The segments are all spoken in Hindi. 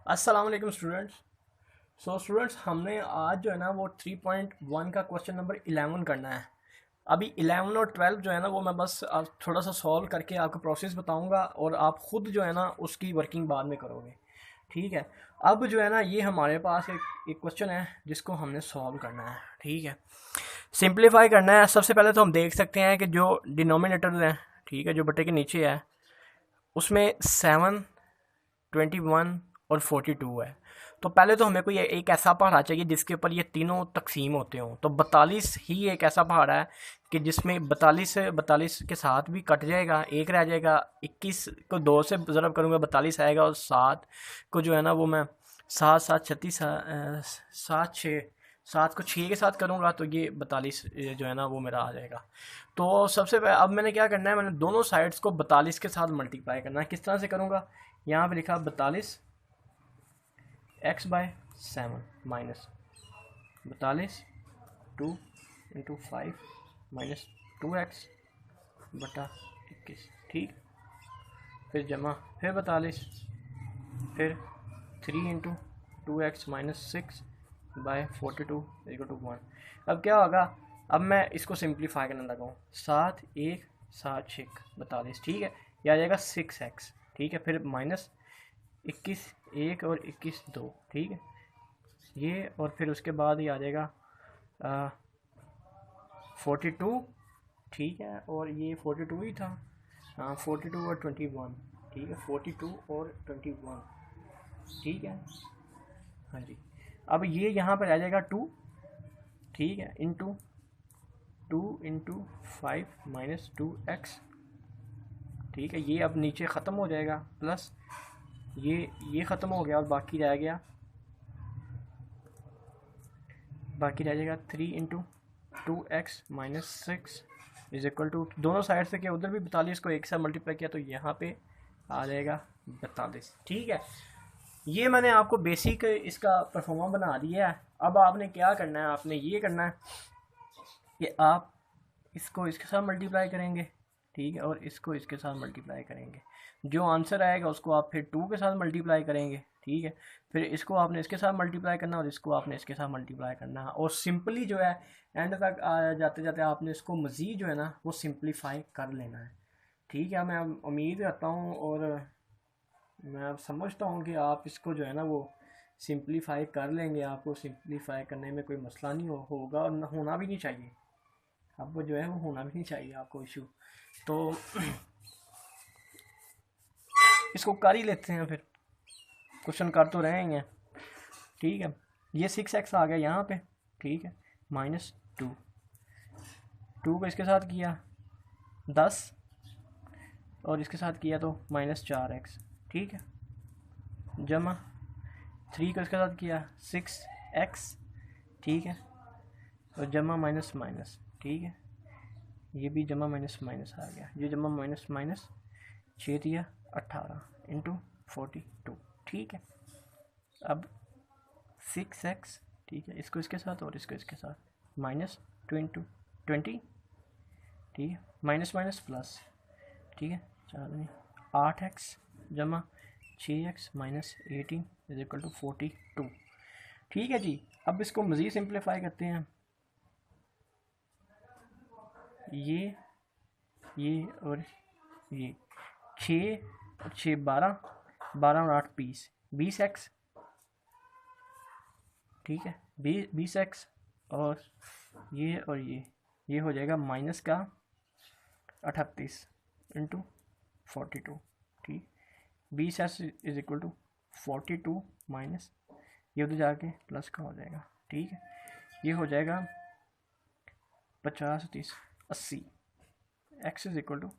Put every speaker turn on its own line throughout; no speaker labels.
अस्सलाम वालेकुम स्टूडेंट्स। स्टूडेंट्स, हमने आज जो है ना वो 3.1 का क्वेश्चन नंबर 11 करना है। अभी 11 और 12 जो है ना वो मैं बस थोड़ा सा सॉल्व करके आपको प्रोसेस बताऊंगा और आप खुद जो है ना उसकी वर्किंग बाद में करोगे। ठीक है। अब जो है ना ये हमारे पास एक क्वेश्चन है जिसको हमने सॉल्व करना है। ठीक है, सिंप्लीफाई करना है। सबसे पहले तो हम देख सकते हैं कि जो डिनोमिनेटर है, ठीक है, जो बटे के नीचे है, उसमें 7, 21 और 42 है। तो पहले तो हमें कोई एक ऐसा पहाड़ा चाहिए जिसके ऊपर ये तीनों तकसीम होते हों। तो 42 ही एक ऐसा पहाड़ा है कि जिसमें 42 के साथ भी कट जाएगा, एक रह जाएगा। 21 को 2 से ज़रब करूँगा 42 आएगा, और 7 को जो है ना वो मैं 7 7 36 7 6 7 को 6 के साथ करूँगा तो ये 42 जो है ना वो मेरा आ जाएगा। तो सबसे पहले अब मैंने क्या करना है, मैंने दोनों साइड्स को 42 के साथ मल्टीप्लाई करना है। किस तरह से करूँगा, यहाँ पे लिखा 42 x/7 माइनस 42 2 × 5 माइनस 2x/21। ठीक, फिर जमा, फिर 42, फिर 3 × 2x माइनस 6/42 = 1। अब क्या होगा, अब मैं इसको सिंप्लीफाई करने लगा हूँ। 7 1 7 6 42, ठीक है, यह आ जाएगा 6x। ठीक है, फिर माइनस 21 1 और 21 2, ठीक है, ये, और फिर उसके बाद ही आ जाएगा 42। ठीक है, और ये 42 ही था। हाँ, 42 और 21, ठीक है, 42 और 21, ठीक है। हाँ जी, अब ये यहाँ पर आ जाएगा 2, ठीक है, इंटू 2 × 5 माइनस 2x। ठीक है, ये अब नीचे ख़त्म हो जाएगा, प्लस ये ख़त्म हो गया और बाकी रह गया, बाकी रह जाएगा 3 × 2x माइनस 6 = दोनों साइड से क्या, उधर भी 42 को एक साथ मल्टीप्लाई किया तो यहाँ पे आ जाएगा 42। ठीक है, ये मैंने आपको बेसिक इसका परफॉर्मा बना दिया है। अब आपने क्या करना है, आपने ये करना है कि आप इसको इसके साथ मल्टीप्लाई करेंगे, ठीक है, और इसको इसके साथ मल्टीप्लाई करेंगे। जो आंसर आएगा उसको आप फिर 2 के साथ मल्टीप्लाई करेंगे, ठीक है, फिर इसको आपने इसके साथ मल्टीप्लाई करना और इसको आपने इसके साथ मल्टीप्लाई करना है, और सिंपली जो है एंड तक जाते जाते आपने इसको मज़ीद जो है ना वो सिंप्लीफाई कर लेना है। ठीक है, मैं उम्मीद करता हूँ और मैं अब समझता हूँ कि आप इसको जो है ना वो सिंप्लीफाई कर लेंगे। आपको सिंप्लीफाई करने में कोई मसला नहीं होगा, और होना भी नहीं चाहिए। अब वो जो है वो होना भी नहीं चाहिए आपको इशू। तो इसको कर ही लेते हैं, फिर क्वेश्चन कर तो रहे ही हैं। ठीक है, ये 6x आ गया यहाँ पे, ठीक है, माइनस 2 को इसके साथ किया 10, और इसके साथ किया तो -4x, ठीक है, जमा 3 को इसके साथ किया 6x, ठीक है, और जमा माइनस माइनस, ठीक है, ये भी जमा माइनस माइनस आ गया, ये जमा माइनस माइनस 6 दिया 18 × 42, ठीक है। अब 6x, ठीक है, इसको इसके साथ और इसको इसके साथ -2 × 20, ठीक है, माइनस माइनस प्लस, ठीक है, 8x जमा 6x माइनस 18 = 42, ठीक है जी। अब इसको मज़ीद सिंप्लीफाई करते हैं, ये और ये 6 और 6 12, 12 और 8 20, 20x, ठीक है, 20x, और ये हो जाएगा माइनस का 38 × 42, ठीक, 20x = 42 माइनस ये उधर जाके प्लस का हो जाएगा, ठीक है, ये हो जाएगा 50 30 80। x =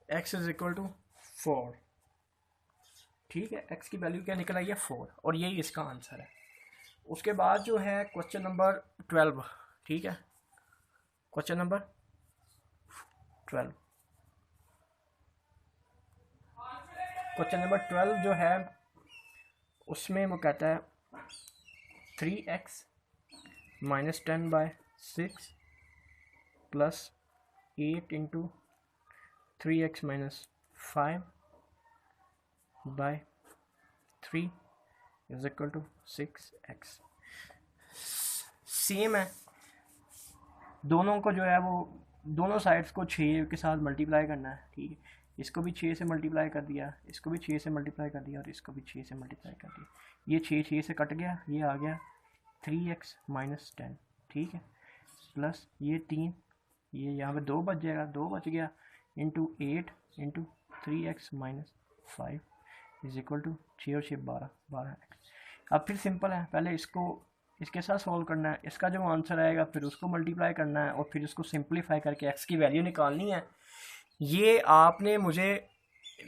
x = 4, ठीक है, x की वैल्यू क्या निकल आई है 4, और यही इसका आंसर है। उसके बाद जो है क्वेश्चन नंबर 12, ठीक है, क्वेश्चन नंबर 12, क्वेश्चन नंबर 12 जो है उसमें वो कहता है 3x minus 10/6 plus 8 × 3x minus 5 by 3 is equal to 6x। Same है, दोनों को जो है वो दोनों साइड्स को 6 के साथ मल्टीप्लाई करना है, ठीक है। इसको भी 6 से मल्टीप्लाई कर दिया, इसको भी 6 से मल्टीप्लाई कर दिया और इसको भी 6 से मल्टीप्लाई कर दिया। ये 6 से कट गया, ये आ गया 3x माइनस 10, ठीक है, प्लस ये 3, ये यहाँ पे 2 बच जाएगा, 2 बच गया, into 8 into 3x minus 5 is equal to 6 और 6 12x। अब फिर सिंपल है, पहले इसको इसके साथ सॉल्व करना है, इसका जो आंसर आएगा फिर उसको मल्टीप्लाई करना है और फिर इसको सिंप्लीफाई करके x की वैल्यू निकालनी है। ये आपने मुझे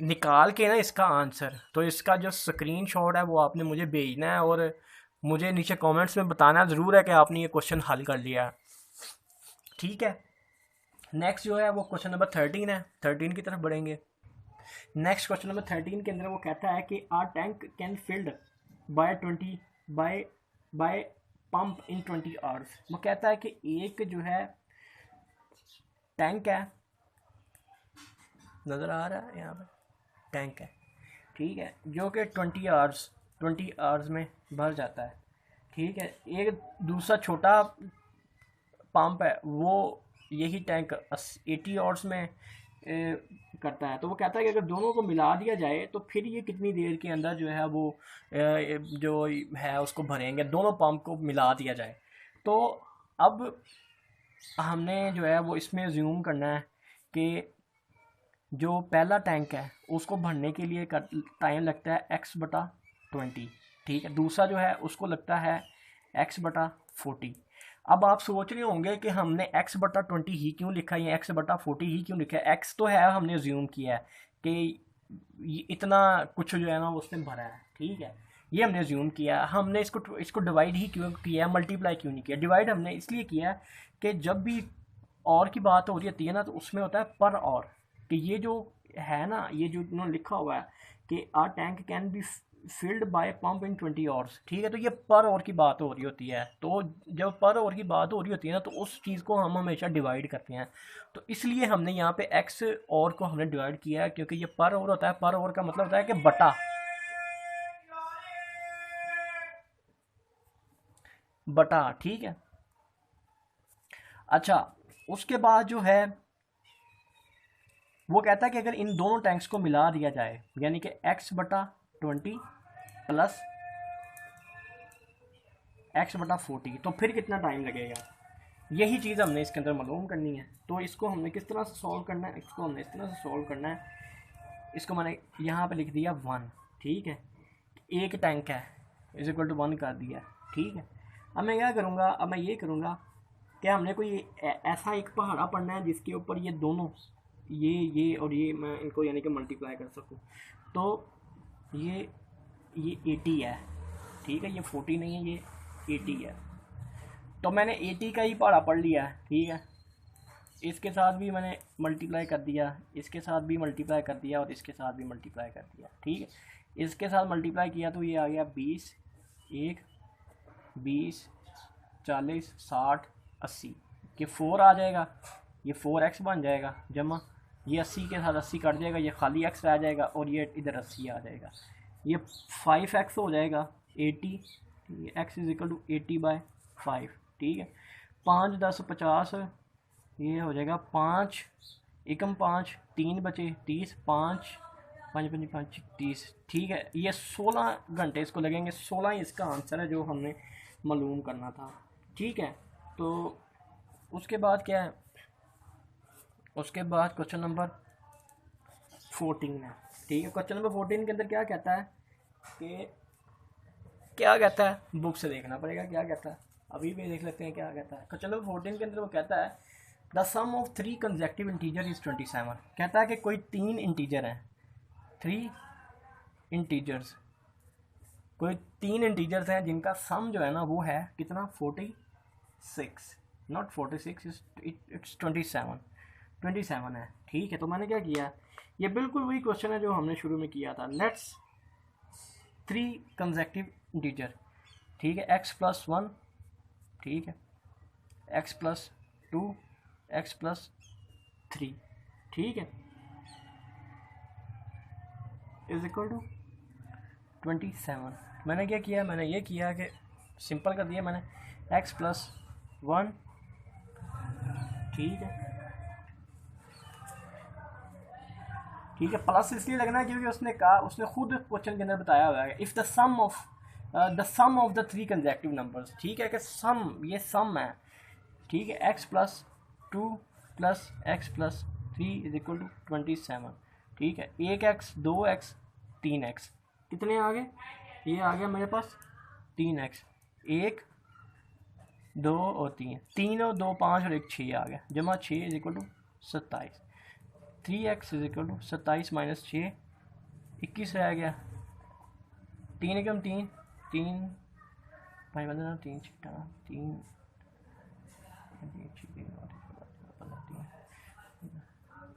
निकाल के ना इसका आंसर, तो इसका जो स्क्रीनशॉट है वो आपने मुझे भेजना है और मुझे नीचे कमेंट्स में बताना ज़रूर है कि आपने ये क्वेश्चन हल कर लिया, ठीक है। नेक्स्ट जो है वो क्वेश्चन नंबर 13 है, 13 की तरफ बढ़ेंगे। नेक्स्ट क्वेश्चन नंबर 13 के अंदर वो कहता है कि are tank can filled by pump in 20 hours. वो कहता है कि एक जो है टैंक है, नज़र आ रहा है यहाँ पे टैंक है, ठीक है, जो कि 20 आवर्स में भर जाता है, ठीक है। एक दूसरा छोटा पंप है, वो यही टैंक 80 आवर्स में करता है। तो वो कहता है कि अगर दोनों को मिला दिया जाए तो फिर ये कितनी देर के अंदर जो है वो जो है उसको भरेंगे, दोनों पंप को मिला दिया जाए। तो अब हमने जो है वो इसमें ज़ूम करना है कि जो पहला टैंक है उसको भरने के लिए टाइम लगता है x/20, ठीक है। दूसरा जो है उसको लगता है x/40। अब आप सोच रहे होंगे कि हमने x/20 ही क्यों लिखा है, x/40 ही क्यों लिखा है। x तो है, हमने ज़्यूम किया है कि इतना कुछ जो है ना उसने भरा है, ठीक है, ये हमने ज़्यूम किया। हमने इसको डिवाइड ही क्यों किया, मल्टीप्लाई क्यों नहीं किया। डिवाइड हमने इसलिए किया कि जब भी और की बात हो रही होती है ना तो उसमें होता है पर और, कि ये जो है ना, ये जो उन्होंने लिखा हुआ है कि are tank can be filled by pump in 20 hours, ठीक है, तो ये पर और की बात हो रही होती है। तो जब पर और की बात हो रही होती है ना तो उस चीज़ को हम हमेशा डिवाइड करते हैं, तो इसलिए हमने यहाँ पे एक्स और को हमने डिवाइड किया है, क्योंकि ये पर और होता है। पर और का मतलब होता है कि बटा, ठीक है। अच्छा, उसके बाद जो है वो कहता है कि अगर इन दोनों टैंक्स को मिला दिया जाए, यानी कि x/20 प्लस x/40, तो फिर कितना टाइम लगेगा, यही चीज़ हमने इसके अंदर मालूम करनी है। तो इसको हमने किस तरह से सॉल्व करना है, इसको हमने इस तरह से सॉल्व करना है। इसको मैंने यहाँ पे लिख दिया 1, ठीक है, एक टैंक है इज इक्वल टू 1 कर दिया, ठीक है। अब मैं क्या करूँगा, अब मैं ये करूँगा कि हमने कोई ऐसा एक पहाड़ा पढ़ना है जिसके ऊपर ये दोनों ये और ये मैं इनको यानी कि मल्टीप्लाई कर सकूँ। तो ये 80 है, ठीक है, ये 40 नहीं है, ये 80 है। तो मैंने 80 का ही पहाड़ा पढ़ लिया है, ठीक है। इसके साथ भी मैंने मल्टीप्लाई कर दिया, इसके साथ भी मल्टीप्लाई कर दिया और इसके साथ भी मल्टीप्लाई कर दिया, ठीक है। इसके साथ मल्टीप्लाई किया तो ये आ गया 20, 1, 20, 40, 60, 80, ये 4 आ जाएगा, ये 4x बन जाएगा जमा, ये 80 के साथ 80 कट जाएगा, ये खाली x रह जाएगा और ये इधर 80 आ जाएगा, ये 5x हो जाएगा 80, x इज इक्वल टू 80/5, ठीक है। 5 10 50, ये हो जाएगा 5 एकम 5, 3 बचे 30, 5 5 5 5 30, ठीक है। ये 16 घंटे इसको लगेंगे, 16 ही इसका आंसर है जो हमने मालूम करना था, ठीक है। तो उसके बाद क्या है, उसके बाद क्वेश्चन नंबर 14 है, ठीक है। क्वेश्चन नंबर 14 के अंदर क्या कहता है कि क्या कहता है, बुक से देखना पड़ेगा क्या कहता है, अभी भी देख लेते हैं क्या कहता है। क्वेश्चन नंबर 14 के अंदर वो कहता है the sum of 3 consecutive integer is 27। कहता है कि कोई 3 इंटीजर हैं, 3 इंटीजर्स, कोई 3 इंटीजर्स हैं जिनका सम जो है ना वो है कितना, 46, नॉट 46, इट्स 27 है, ठीक है। तो मैंने क्या किया, ये बिल्कुल वही क्वेश्चन है जो हमने शुरू में किया था। लेट्स 3 कंसेक्टिव इंटीजर, ठीक है, x+1, ठीक है, x+2, x+3, ठीक है। Is equal to 27। मैंने क्या किया, मैंने ये किया कि सिंपल कर दिया मैंने, x प्लस 1, ठीक है, ठीक है। प्लस इसलिए लगना है क्योंकि उसने कहा, उसने खुद क्वेश्चन के अंदर बताया हुआ है, if the sum of the 3 consecutive numbers, ठीक है, कि सम, ये सम है, ठीक है, x plus 2 plus x plus 3 is equal to 27, ठीक है। 1x 2x 3x, कितने आ गए, ये आ गया मेरे पास 3x, 1 2 और 3, 3 और 2 5 और 1 6 आ गया, जमा 6 is equal to 27। 3x is equal to 27 minus 6 21 रह गया, 3 एकम 3 3 5 15 3 6 3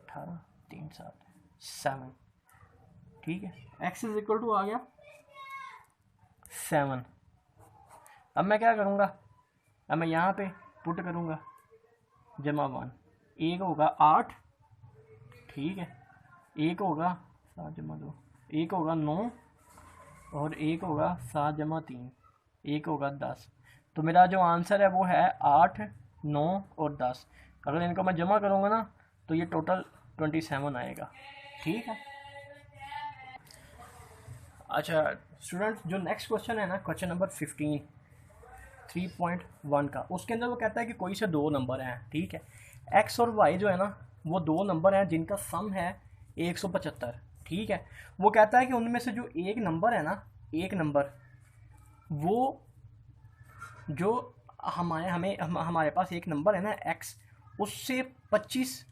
18 3 7 7, ठीक है। x इज इक्वल टू आ गया 7। अब मैं क्या करूँगा, अब मैं यहाँ पे पुट करूँगा जमा 1, एक होगा 8, ठीक है, एक होगा 7 जमा 2, एक होगा 9 और एक होगा 7 जमा 3, एक होगा 10। तो मेरा जो आंसर है वो है 8 9 और 10। अगर इनको मैं जमा करूँगा ना तो ये टोटल 27 आएगा, ठीक है। अच्छा स्टूडेंट, जो नेक्स्ट क्वेश्चन है ना, क्वेश्चन नंबर 15 3.1 का, उसके अंदर वो कहता है कि कोई से दो नंबर हैं, ठीक है, x और y जो है ना वो दो नंबर हैं जिनका सम है 175, ठीक है। वो कहता है कि उनमें से जो एक नंबर है ना, एक नंबर वो जो हमारे पास एक नंबर है ना x, उससे 25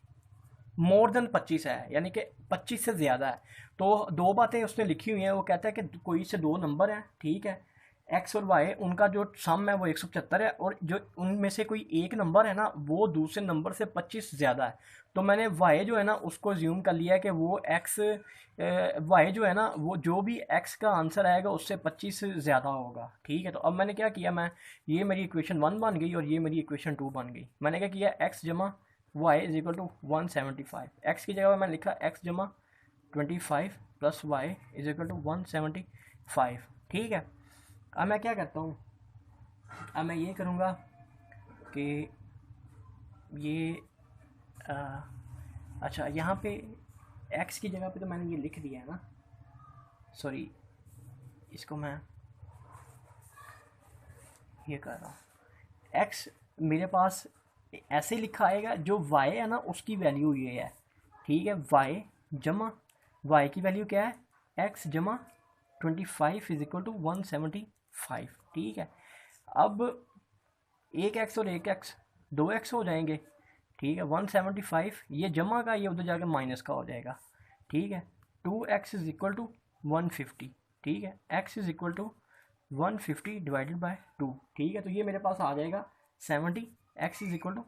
मोर देन 25 है, यानी कि 25 से ज़्यादा है। तो दो बातें उसने लिखी हुई हैं, वो कहता है कि कोई से दो नंबर हैं, ठीक है, x और y, उनका जो सम है वो 175 है, और जो उनमें से कोई एक नंबर है ना वो दूसरे नंबर से 25 ज़्यादा है। तो मैंने y जो है ना उसको ज्यूम कर लिया है कि वो y जो है ना वो जो भी x का आंसर आएगा उससे 25 ज़्यादा होगा, ठीक है। तो अब मैंने क्या किया, मैं ये मेरी इक्वेशन 1 बन गई और ये मेरी इक्वेशन 2 बन गई। मैंने क्या किया, x जमा y is equal to 175, x की जगह मैंने लिखा x जमा 25 plus y is equal to 175, ठीक है। अब मैं क्या करता हूँ, अब मैं ये करूँगा कि ये अच्छा यहाँ पे x की जगह पे तो मैंने ये लिख दिया है ना, सॉरी, इसको मैं ये कर रहा हूँ, x मेरे पास ऐसे लिखा आएगा, जो y है ना उसकी वैल्यू ये है, ठीक है, y जमा y की वैल्यू क्या है, x जमा 25 इज इक्वल टू 175, ठीक है। अब एक x और एक x 2x हो जाएंगे, ठीक है, 175 ये जमा का, ये उधर जाके माइनस का हो जाएगा, ठीक है। 2x इज इक्वल टू 150, ठीक है, x is equal to 150 divided by 2, ठीक है। तो ये मेरे पास आ जाएगा 70, x इज इक्वल टू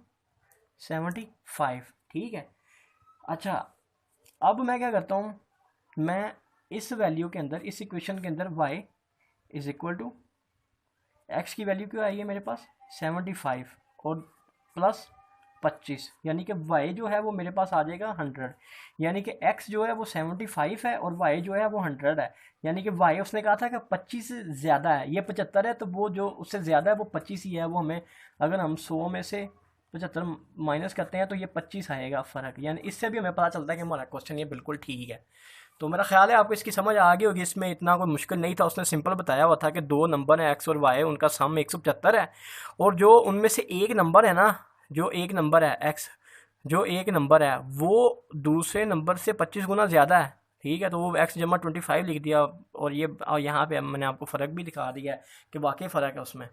75, ठीक है। अच्छा अब मैं क्या करता हूँ, मैं इस वैल्यू के अंदर, इस इक्वेशन के अंदर y is equal to x की वैल्यू क्यों आई है मेरे पास 75 और प्लस 25, यानी कि y जो है वो मेरे पास आ जाएगा 100, यानी कि x जो है वो 75 है और y जो है वो 100 है, यानी कि y उसने कहा था कि 25 से ज़्यादा है, ये 75 है, तो वो जो उससे ज़्यादा है वो 25 ही है। वो हमें, अगर हम 100 में से 75 माइनस करते हैं तो ये 25 आएगा फ़र्क, यानी इससे भी हमें पता चलता है कि हमारा क्वेश्चन ये बिल्कुल ठीक है। तो मेरा ख्याल है आपको इसकी समझ आ गई होगी, इसमें इतना कोई मुश्किल नहीं था। उसने सिंपल बताया हुआ था कि दो नंबर हैं x और y, उनका सम 175 है, और जो उनमें से एक नंबर है ना, जो एक नंबर है x, जो एक नंबर है वो दूसरे नंबर से 25 गुना ज़्यादा है, ठीक है। तो वो x जमा 25 लिख दिया, और ये यहाँ पे मैंने आपको फ़र्क भी दिखा दिया है कि वाकई फ़र्क है उसमें।